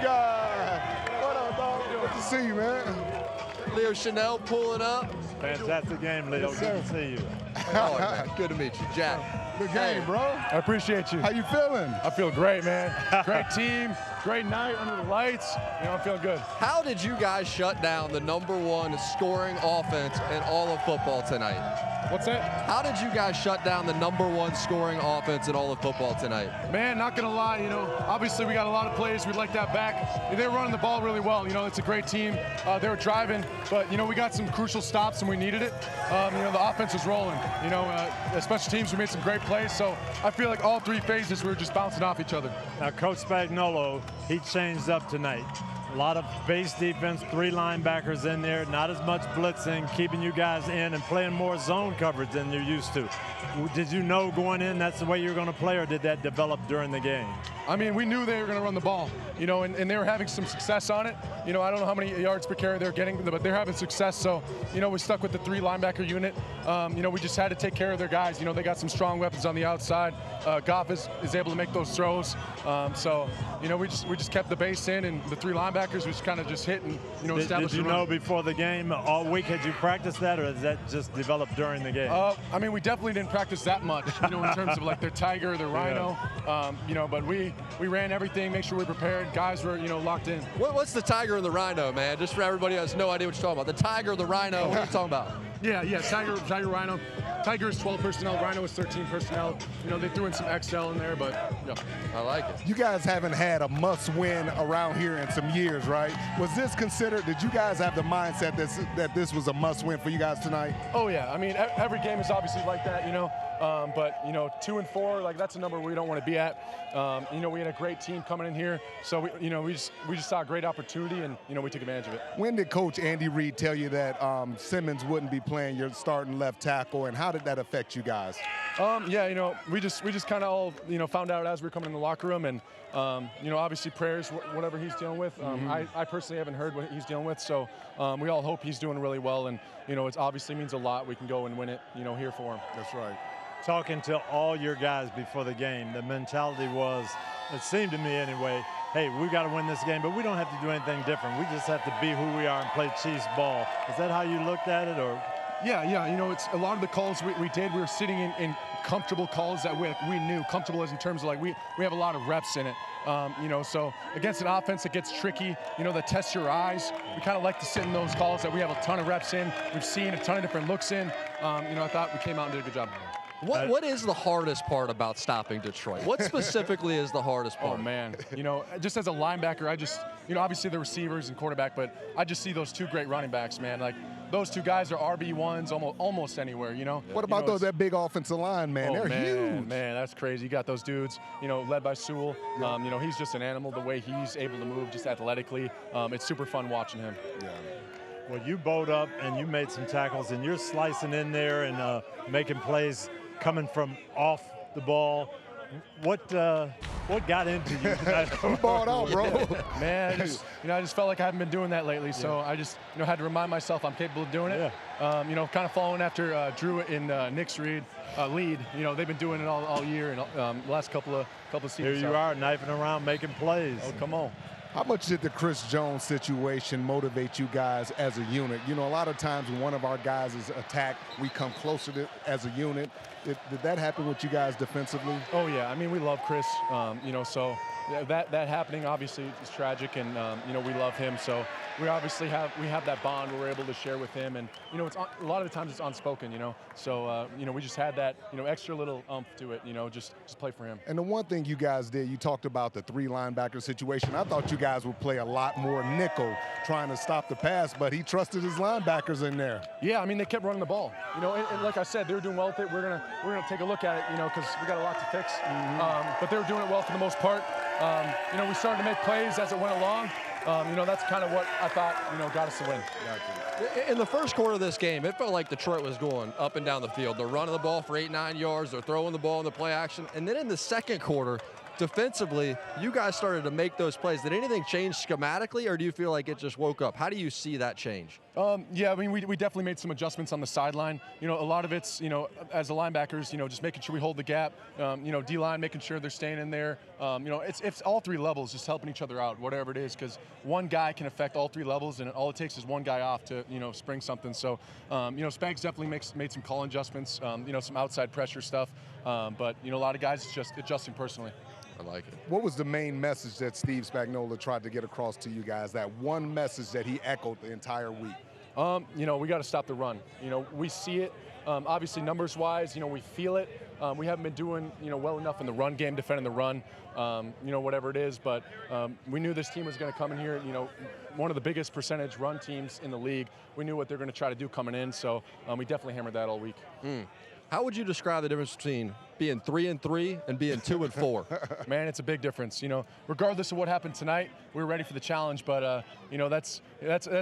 guy. What up, dog? Good to see you, man. Leo Chenal pulling up. Fantastic game, Leo. Yes, Good to see you. Oh, man. Good to meet you, Jack. Good game, bro. I appreciate you. How you feeling? I feel great, man. Great team, great night under the lights. I'm feeling good. How did you guys shut down the #1 scoring offense in all of football tonight? What's that? How did you guys shut down the #1 scoring offense in all of football tonight? Man, not gonna lie, obviously we got a lot of plays. We'd like that back. They were running the ball really well. It's a great team. They were driving, but we got some crucial stops and we needed it. The offense was rolling. Special teams, we made some great plays. So I feel like all three phases we were just bouncing off each other. Now, Coach Spagnuolo, he changed up tonight. A lot of base defense, 3 linebackers in there, not as much blitzing, keeping you guys in and playing more zone coverage than you're used to. Did you know going in that's the way you're going to play, or did that develop during the game? I mean, we knew they were going to run the ball, and they were having some success on it. I don't know how many yards per carry they're getting, but they're having success. So, we stuck with the 3 linebacker unit. We just had to take care of their guys. They got some strong weapons on the outside. Goff is able to make those throws. We just kept the base in, and the 3 linebackers was kind of just hit and, established. Did you know before the game all week? Had you practiced that, or has that just developed during the game? We definitely didn't practice that much, in terms of like their tiger, their rhino. But we ran everything, make sure we're prepared. Guys were, locked in. What's the tiger and the rhino, man? Just for everybody who has no idea what you're talking about. The tiger, the rhino, what are you talking about? Yeah, tiger, rhino. Tiger is 12 personnel, rhino is 13 personnel. They threw in some XL in there, but yeah. I like it. You guys haven't had a must-win around here in some years, right? Was this considered, did you guys have the mindset that this was a must-win for you guys tonight? Oh, yeah. I mean, every game is obviously like that, but 2 and 4, like that's a number we don't want to be at. We had a great team coming in here, so we just saw a great opportunity, and we took advantage of it. When did Coach Andy Reid tell you that Simmons wouldn't be playing your starting left tackle, and how did that affect you guys? We just kind of all found out as we were coming in the locker room, and obviously prayers, whatever he's dealing with. I personally haven't heard what he's dealing with, so we all hope he's doing really well, and it obviously means a lot. We can go and win it, here for him. That's right. Talking to all your guys before the game, the mentality was, it seemed to me anyway, hey, we got to win this game, but we don't have to do anything different. We just have to be who we are and play Chiefs ball. Is that how you looked at it, or? Yeah. It's a lot of the calls we did. We were sitting in comfortable calls that we knew. Comfortable as in terms of like we have a lot of reps in it. So against an offense that gets tricky, that tests your eyes, we kind of like to sit in those calls that we have a ton of reps in. We've seen a ton of different looks in. I thought we came out and did a good job. What is the hardest part about stopping Detroit? What specifically is the hardest part? Oh, man. Just as a linebacker, I just, obviously the receivers and quarterback, but I just see those 2 great running backs, man. Like, those 2 guys are RB1s almost anywhere, What about that big offensive line, man? They're huge. Man, that's crazy. You got those dudes, led by Sewell. Yeah. He's just an animal, the way he's able to move just athletically. It's super fun watching him. Yeah. Well, you bowed up and you made some tackles, and you're slicing in there and making plays coming from off the ball. What got into you tonight? You balled out, bro. Man, I just felt like I haven't been doing that lately, so I just had to remind myself I'm capable of doing it. Yeah. Kind of following after Drew and Nick's lead. They've been doing it all year and the last couple of seasons. Here you are, knifing around, making plays. Oh, come on. How much did the Chris Jones situation motivate you guys as a unit? A lot of times when one of our guys is attacked, we come closer to as a unit. Did that happen with you guys defensively? Oh, yeah. I mean, we love Chris, so that happening obviously is tragic, and, we love him. So we obviously have that bond we're able to share with him, and, it's a lot of the times it's unspoken, So, we just had that, extra little oomph to it, just play for him. And the one thing you guys did, you talked about the 3 linebacker situation. I thought you guys would play a lot more nickel trying to stop the pass, but he trusted his linebackers in there. Yeah, I mean, they kept running the ball, and like I said, they were doing well with it. We're gonna take a look at it, because we got a lot to fix. But they were doing it well for the most part. We started to make plays as it went along. That's kind of what I thought, got us the win. In the first quarter of this game, it felt like Detroit was going up and down the field. They're running the ball for 8-9 yards. They're throwing the ball in the play action. And then in the second quarter, defensively, you guys started to make those plays. Did anything change schematically, or do you feel like it just woke up? How do you see that change? Yeah, I mean, we definitely made some adjustments on the sideline. You know, a lot of it's, you know, as the linebackers, you know, just making sure we hold the gap. You know, D-line, making sure they're staying in there. You know, it's all three levels, just helping each other out, whatever it is, because one guy can affect all three levels, and all it takes is one guy off to, you know, spring something. So, you know, Spags definitely made some call adjustments, you know, some outside pressure stuff. But, you know, a lot of guys just adjusting personally. I like it. What was the main message that Steve Spagnuolo tried to get across to you guys, that one message that he echoed the entire week? You know, we got to stop the run. You know, we see it. Obviously, numbers-wise, you know, we feel it. We haven't been doing, you know, well enough in the run game, defending the run, you know, whatever it is. But we knew this team was going to come in here, you know, one of the biggest percentage run teams in the league. We knew what they're going to try to do coming in, so we definitely hammered that all week. How would you describe the difference between being 3-3 and being 2-4? Man, it's a big difference. You know, regardless of what happened tonight, we were ready for the challenge. But you know, that's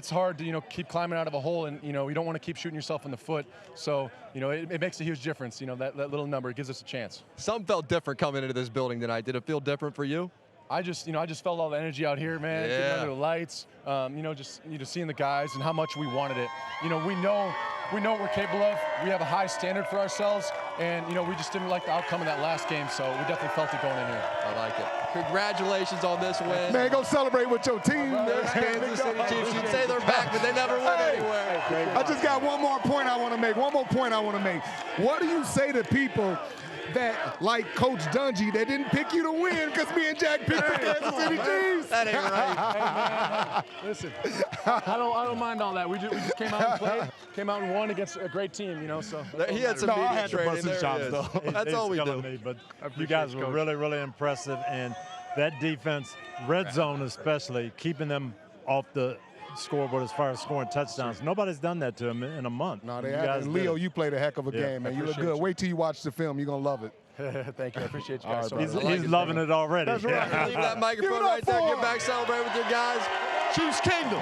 hard to, you know, keep climbing out of a hole, and you know, you don't want to keep shooting yourself in the foot. So you know, it makes a huge difference. You know, that little number gives us a chance. Something felt different coming into this building tonight. Did it feel different for you? I just felt all the energy out here, man. Yeah. Getting under the lights, you know, just seeing the guys and how much we wanted it. You know, we know what we're capable of. We have a high standard for ourselves, and you know, we just didn't like the outcome of that last game, so we definitely felt it going in here. I like it. Congratulations on this win. Man, go celebrate with your team. There's Kansas City Chiefs. You'd say they're back, but they never went anywhere. I just got one more point I want to make. What do you say to people that, like Coach Dungy, that didn't pick you to win because me and Jack picked the Kansas City Chiefs? That ain't right. Hey, man, listen, I don't mind all that. We just came out and played, came out and won against a great team, you know. So He had some I media had to training. bust his There chops, it is. though. That's all we do. Me, but you guys were really, really impressive, and that defense, red zone especially, keeping them off the scoreboard as far as scoring touchdowns. Nobody's done that to them in a month. No, they You haven't. guys did Leo, it. you played a heck of a game, man. You look good. Wait till you watch the film. You're going to love it. Thank you. I appreciate you guys. All right, so much. brother. He's loving it already. That's right. Leave that microphone right there. Get back, celebrate with your guys. Chiefs Kingdom.